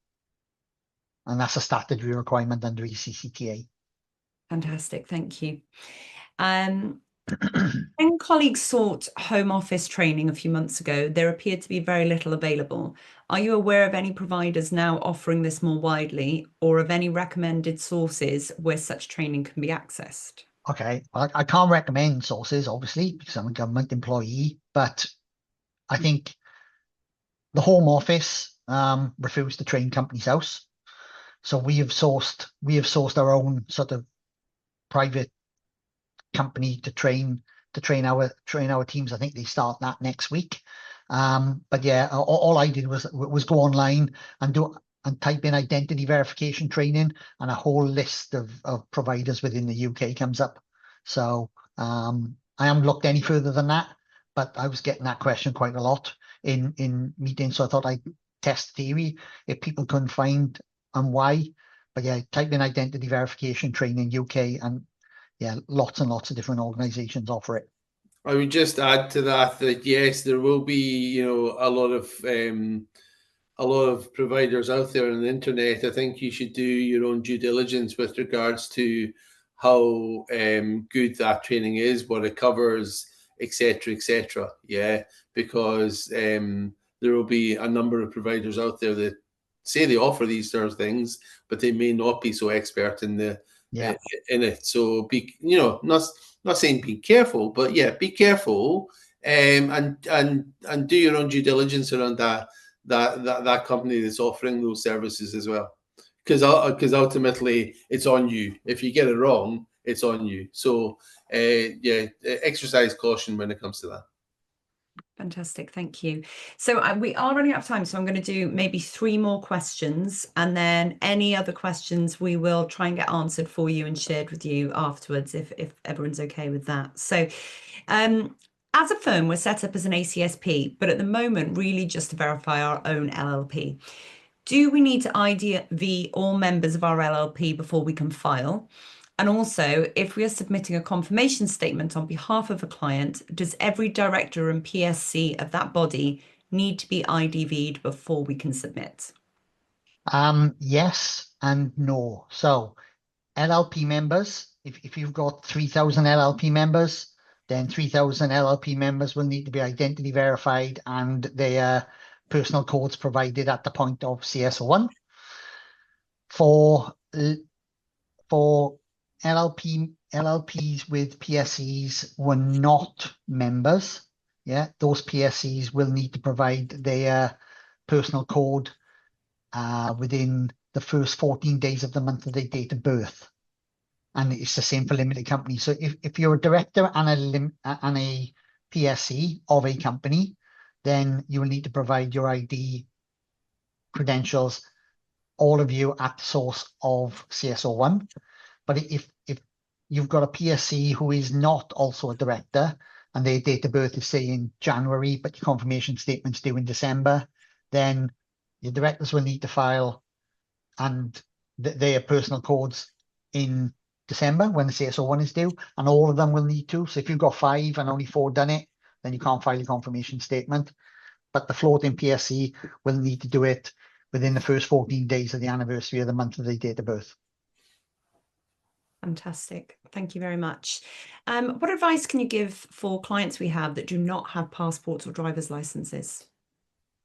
And that's a statutory requirement under ECCTA. Fantastic, thank you. When colleagues sought home office training a few months ago, there appeared to be very little available. Are you aware of any providers now offering this more widely, or of any recommended sources where such training can be accessed? Okay, well, I can't recommend sources, obviously, because I'm a government employee, but I think the Home Office refused to train Companies House. So we have sourced our own sort of private company to train our teams. I think they start that next week. But yeah, all I did was go online and type in identity verification training, and a whole list of providers within the UK comes up. So I haven't looked any further than that, but I was getting that question quite a lot in meetings. So I thought I'd test theory if people couldn't find and why. But yeah, type in identity verification training UK, and yeah, lots and lots of different organizations offer it. I would just add to that yes, there will be, a lot of providers out there on the internet. I think you should do your own due diligence with regards to how good that training is, what it covers, etc., etc. Yeah, because there will be a number of providers out there that say they offer these sort of things, but they may not be so expert in it. So be, not saying be careful, but yeah, be careful, and do your own due diligence around that company that's offering those services as well, because ultimately it's on you. If you get it wrong, it's on you. So exercise caution when it comes to that. Fantastic, thank you. So we are running out of time, so I'm going to do maybe 3 more questions, and then any other questions we will try and get answered for you and shared with you afterwards, if everyone's okay with that. So as a firm, we're set up as an ACSP, but at the moment really just to verify our own LLP. Do we need to IDV all members of our LLP before we can file? And also, if we are submitting a confirmation statement on behalf of a client, does every director and PSC of that body need to be IDV'd before we can submit? Yes and no. So LLP members, if you've got 3,000 LLP members, then 3,000 LLP members will need to be identity verified and their personal codes provided at the point of CS01. for LLPs with PSEs were not members, yeah, those PSEs will need to provide their personal code within the first 14 days of the month of their date of birth. And it's the same for limited companies. So if you're a director and a PSE of a company, then you will need to provide your ID credentials, all of you, at the source of CSO1. But if you've got a PSE who is not also a director and their date of birth is, say, in January, but your confirmation statement's due in December, then your directors will need to file and their personal codes in December when the CSO1 is due, and all of them will need to. So if you've got 5 and only 4 done it, then you can't file your confirmation statement. But the floating PSE will need to do it within the first 14 days of the anniversary of the month of the date of birth. Fantastic. Thank you very much. What advice can you give for clients we have that do not have passports or driver's licenses?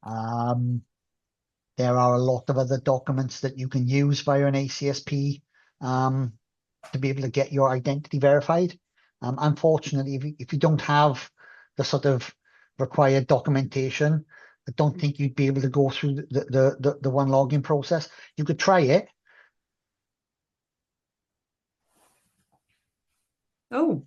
There are a lot of other documents that you can use via an ACSP to be able to get your identity verified. Unfortunately, if you don't have the sort of required documentation, I don't think you'd be able to go through the one login process. You could try it. Oh,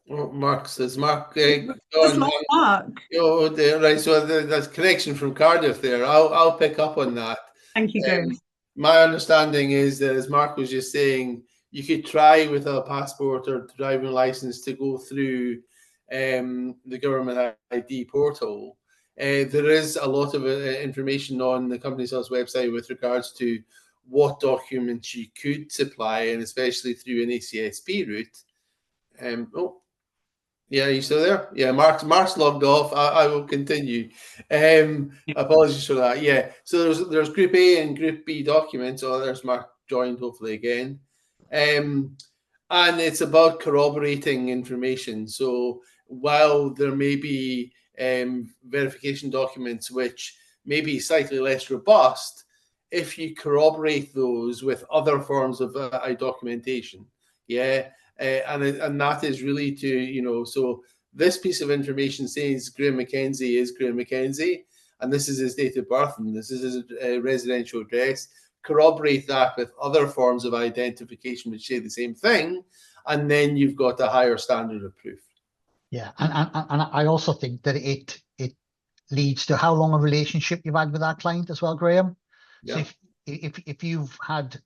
Well, Mark says, Mark, that's go not on. Mark. Oh, right. So there's connection from Cardiff there. I'll pick up on that. Thank you, Graham. My understanding is that, as Mark was just saying, you could try with a passport or driving license to go through the government ID portal. There is a lot of information on the Companies House website with regards to what documents you could supply, and especially through an ACSP route. Oh, yeah, are you still there? Yeah, Mark's logged off. I will continue. Apologies for that. Yeah, so there's Group A and Group B documents. Oh, there's Mark joined, hopefully again. And it's about corroborating information. So while there may be verification documents which may be slightly less robust, if you corroborate those with other forms of documentation, yeah. And that is really to, so this piece of information says Graham MacKenzie is Graham MacKenzie, and this is his date of birth, and this is his residential address. Corroborate that with other forms of identification which say the same thing, and then you've got a higher standard of proof. Yeah, and I also think that it leads to how long a relationship you've had with that client as well, Graham. Yeah. So if you've had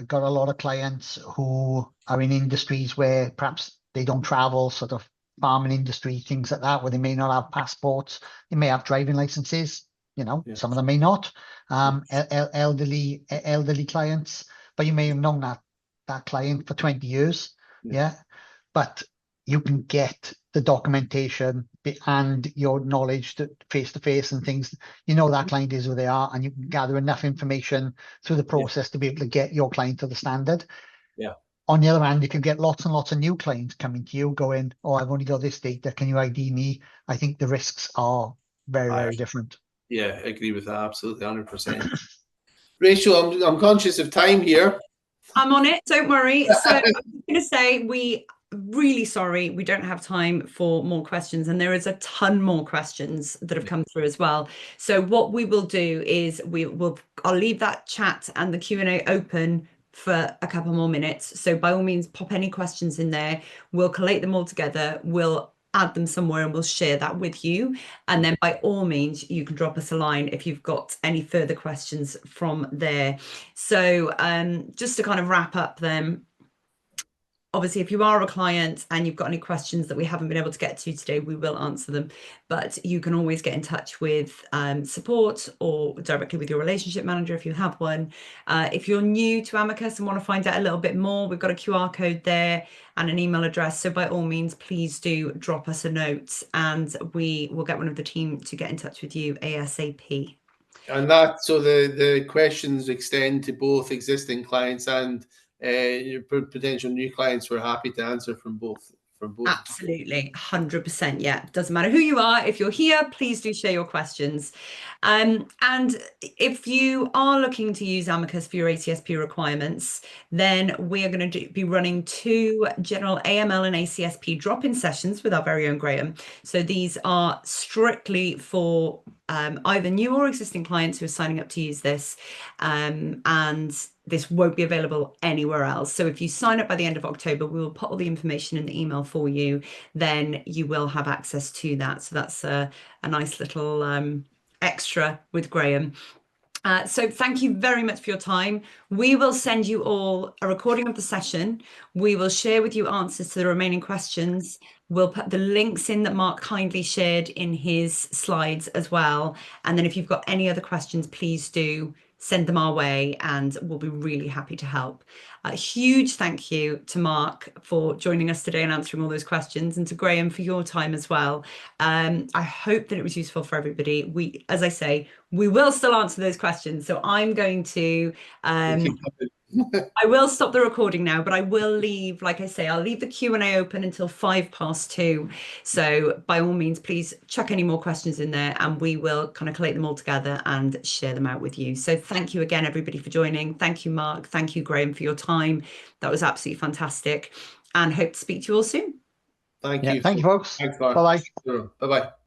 got a lot of clients who are in industries where perhaps they don't travel, sort of farming industry, things like that, where they may not have passports, they may have driving licenses, yes. Some of them may not, elderly clients, but you may have known that client for 20 years, yeah. But you can get the documentation and your knowledge face to face and things. That client is who they are, and you can gather enough information through the process to be able to get your client to the standard. Yeah. On the other hand, you can get lots and lots of new clients coming to you going, oh, I've only got this data. Can you ID me? I think the risks are very, very different. Yeah, I agree with that. Absolutely, 100%. Rachel, I'm conscious of time here. I'm on it. Don't worry. So I'm going to say really sorry we don't have time for more questions, and there is a ton more questions that have come through as well. So what we will do is I'll leave that chat and the Q&A open for a couple more minutes. So by all means, pop any questions in there. We'll collate them all together. We'll add them somewhere and we'll share that with you. And then by all means, you can drop us a line if you've got any further questions from there. So just to kind of wrap up then, obviously, if you are a client and you've got any questions that we haven't been able to get to today, we will answer them. But you can always get in touch with support or directly with your relationship manager if you have one. If you're new to Amiqus and want to find out a little bit more, we've got a QR code there and an email address. So by all means, please do drop us a note and we will get one of the team to get in touch with you ASAP. And so the questions extend to both existing clients and potential new clients. We're happy to answer from both from both. Absolutely, 100%. Yeah, doesn't matter who you are. If you're here, please do share your questions. And if you are looking to use Amiqus for your ACSP requirements, then we are going to be running 2 general AML and ACSP drop-in sessions with our very own Graham. So these are strictly for either new or existing clients who are signing up to use this, and this won't be available anywhere else. So if you sign up by the end of October, we will put all the information in the email for you, then you will have access to that. So that's a nice little extra with Graham. So thank you very much for your time. We will send you all a recording of the session. We will share with you answers to the remaining questions. We'll put the links in that Mark kindly shared in his slides as well. And then if you've got any other questions, please do send them our way and we'll be really happy to help. A huge thank you to Mark for joining us today and answering all those questions, and to Graham for your time as well. I hope that it was useful for everybody. As I say, we will still answer those questions. So I'm going to, I will stop the recording now, but I will leave, like I say, I'll leave the Q&A open until 2:05. So by all means, please chuck any more questions in there and we will kind of collate them all together and share them out with you. So thank you again, everybody, for joining. Thank you, Mark. Thank you, Graham, for your time. That was absolutely fantastic, and hope to speak to you all soon. Thank you. Thank you, folks. Thanks, Bye-bye. Bye-bye.